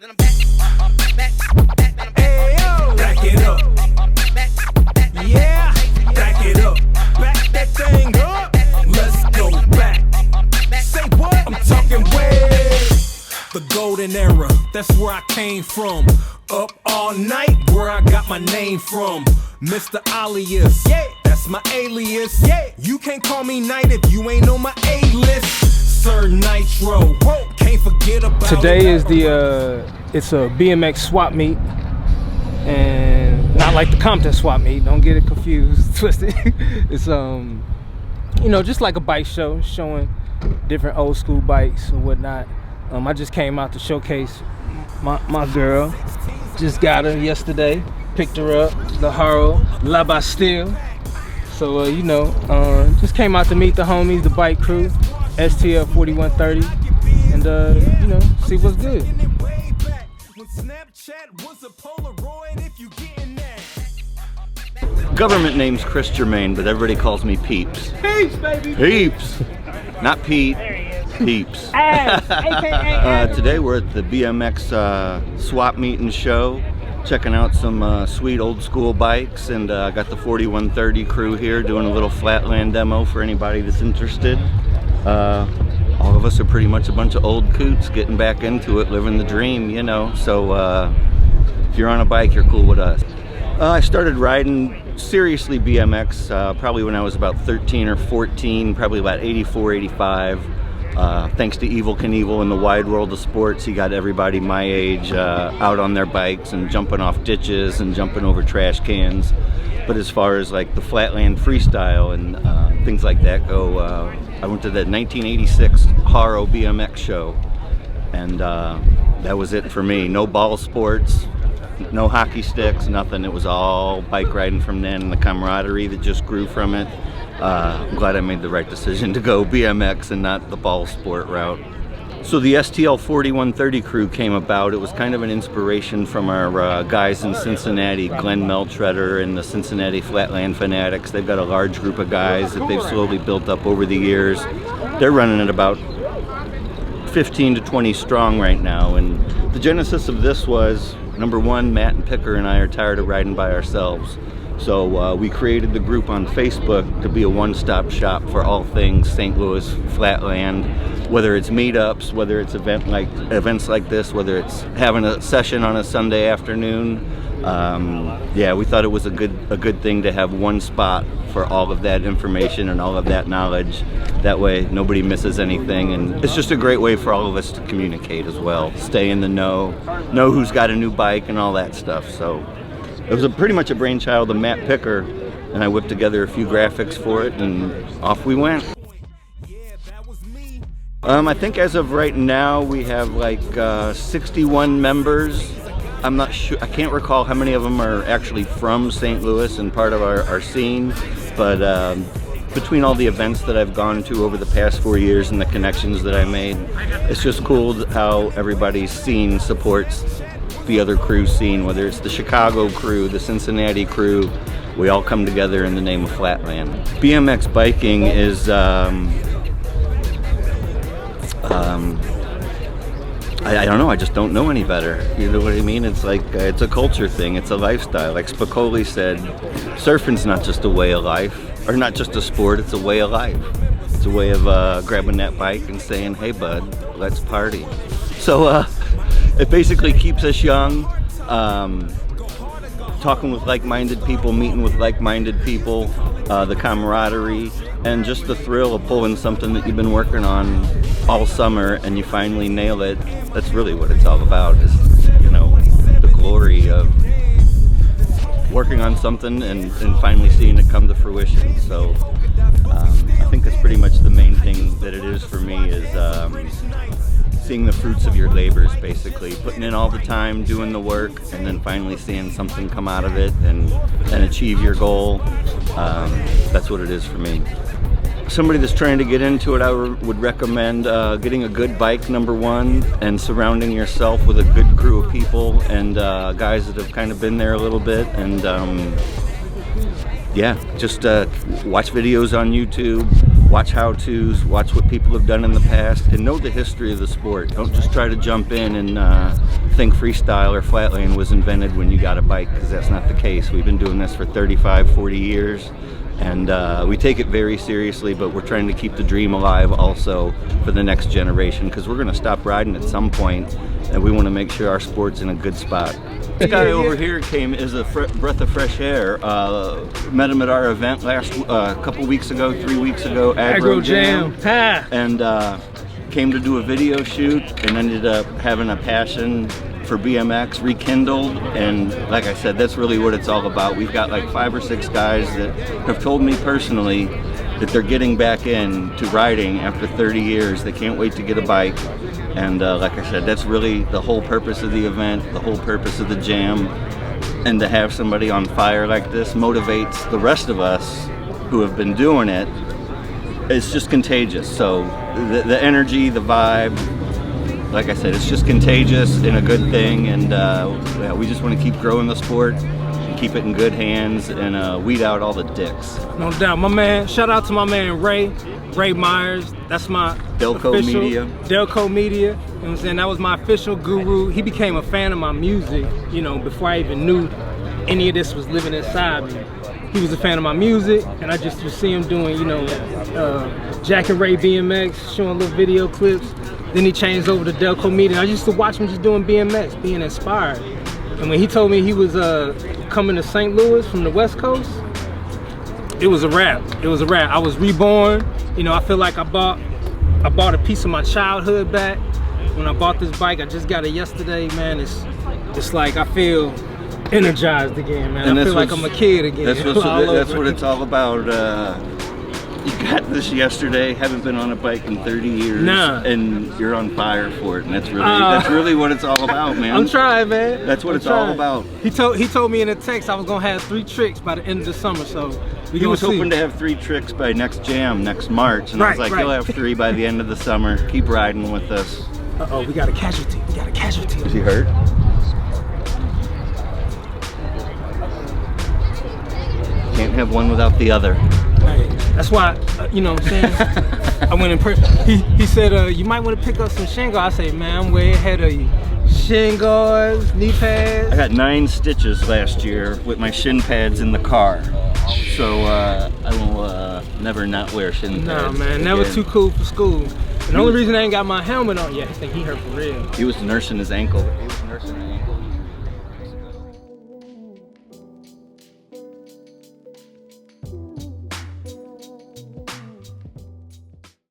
Back it up. Yeah, back it up. Back that thing up. Let's go back. Say what? I'm talking way. The golden era, that's where I came from. Up all night, where I got my name from. Mr. Alias, yeah, that's my alias. Yeah, you can't call me Nite if you ain't on my A-list. Sir NiTRO, can't forget about. Today is it's a BMX swap meet, and not like the Compton swap meet. Don't get it confused, twisted. It's you know, just like a bike show, showing different old school bikes or whatnot. I just came out to showcase my girl. Just got her yesterday. Picked her up, the Haro La Bastille. So you know, just came out to meet the homies, the bike crew, STL 4130, and you know, see what's good. Government name's Chris Germain, but everybody calls me Peeps. Peeps, baby. Peeps, not Pete. Peeps. Today we're at the BMX swap meet and show, checking out some sweet old school bikes, and I got the 4130 crew here doing a little Flatland demo for anybody that's interested. All of us are pretty much a bunch of old coots getting back into it, living the dream, you know, so if you're on a bike, you're cool with us. I started riding seriously BMX probably when I was about 13 or 14, probably about 84, 85. Thanks to Evel Knievel in the wide world of sports, he got everybody my age out on their bikes and jumping off ditches and jumping over trash cans. But as far as like the Flatland freestyle and things like that go, I went to the 1986 Haro BMX show, and that was it for me. No ball sports, no hockey sticks, nothing. It was all bike riding from then, and the camaraderie that just grew from it. I'm glad I made the right decision to go BMX and not the ball sport route. So the STL 4130 crew came about. It was kind of an inspiration from our guys in Cincinnati, Glenn Meltretter and the Cincinnati Flatland Fanatics. They've got a large group of guys that they've slowly built up over the years. They're running at about 15 to 20 strong right now. And the genesis of this was, number one, Matt and Picker and I are tired of riding by ourselves. So we created the group on Facebook to be a one-stop shop for all things St. Louis Flatland, whether it's meetups, whether it's events like this, whether it's having a session on a Sunday afternoon. Yeah, we thought it was a good thing to have one spot for all of that information and all of that knowledge. That way nobody misses anything, and it's just a great way for all of us to communicate as well, stay in the know who's got a new bike and all that stuff. So it was pretty much a brainchild of Matt Picker, and I whipped together a few graphics for it, and off we went. I think as of right now we have like 61 members. I'm not sure, I can't recall how many of them are actually from St. Louis and part of our scene, but between all the events that I've gone to over the past 4 years and the connections that I made, it's just cool how everybody's scene supports the other crew's scene, whether it's the Chicago crew, the Cincinnati crew. We all come together in the name of Flatland. BMX biking is I don't know, I just don't know any better. You know what I mean? It's like, it's a culture thing, it's a lifestyle. Like Spicoli said, surfing's not just a way of life, or not just a sport, it's a way of life. It's a way of grabbing that bike and saying, hey bud, let's party. So it basically keeps us young, talking with like-minded people, meeting with like-minded people, the camaraderie, and just the thrill of pulling something that you've been working on all summer and you finally nail it. That's really what it's all about, is, you know, the glory of working on something and finally seeing it come to fruition. So I think that's pretty much the main thing that it is for me, is seeing the fruits of your labors, basically putting in all the time, doing the work, and then finally seeing something come out of it and achieve your goal. That's what it is for me. Somebody that's trying to get into it, I would recommend getting a good bike, number one, and surrounding yourself with a good crew of people and guys that have kind of been there a little bit, and yeah, just watch videos on YouTube, watch how-tos, watch what people have done in the past, and know the history of the sport. Don't just try to jump in and think freestyle or flatland was invented when you got a bike, because that's not the case. We've been doing this for 35, 40 years, and we take it very seriously, but we're trying to keep the dream alive also for the next generation, because we're going to stop riding at some point, and we want to make sure our sport's in a good spot. This guy over here came as a breath of fresh air. Met him at our event couple weeks ago, 3 weeks ago, Agro Jam. And came to do a video shoot and ended up having a passion for BMX rekindled. And like I said, that's really what it's all about. We've got like 5 or 6 guys that have told me personally that they're getting back into riding after 30 years. They can't wait to get a bike. And like I said, that's really the whole purpose of the event, the whole purpose of the jam. And to have somebody on fire like this motivates the rest of us who have been doing it. It's just contagious. So the energy, the vibe, like I said, it's just contagious and a good thing. And yeah, we just want to keep growing the sport, keep it in good hands, and weed out all the dicks. No doubt. My man, shout out to my man Ray Myers. That's my Delco official, Media. Delco Media. You know what I'm saying? That was my official guru. He became a fan of my music, you know, before I even knew any of this was living inside me. He was a fan of my music, and I just see him doing, you know, Jack and Ray BMX, showing little video clips. Then he changed over to Delco Media. I used to watch him just doing BMX, being inspired. And when he told me he was coming to St. Louis from the West Coast, it was a wrap. It was a wrap. I was reborn. You know, I feel like I bought a piece of my childhood back when I bought this bike. I just got it yesterday, man. It's like I feel energized again, man. And I feel like I'm a kid again. That's what it's all about. You got this yesterday, haven't been on a bike in 30 years, and you're on fire for it, and that's really what it's all about, man. I'm trying, man. That's what it's all about. He told me in a text I was gonna have 3 tricks by the end of the summer, so he was hoping to have 3 tricks by next jam, next March, and I was like, you'll have 3 by the end of the summer. Keep riding with us. Uh-oh, we got a casualty. We got a casualty. Is he hurt? Can't have one without the other. Hey, that's why, you know what I'm saying? I went in person. He said, you might want to pick up some shin guards. I say, man, I'm way ahead of you. Shin guards, knee pads. I got 9 stitches last year with my shin pads in the car. So I will never not wear shin pads. Nah, man, never too cool for school. And the only reason I ain't got my helmet on yet, I think he hurt for real. He was nursing his ankle.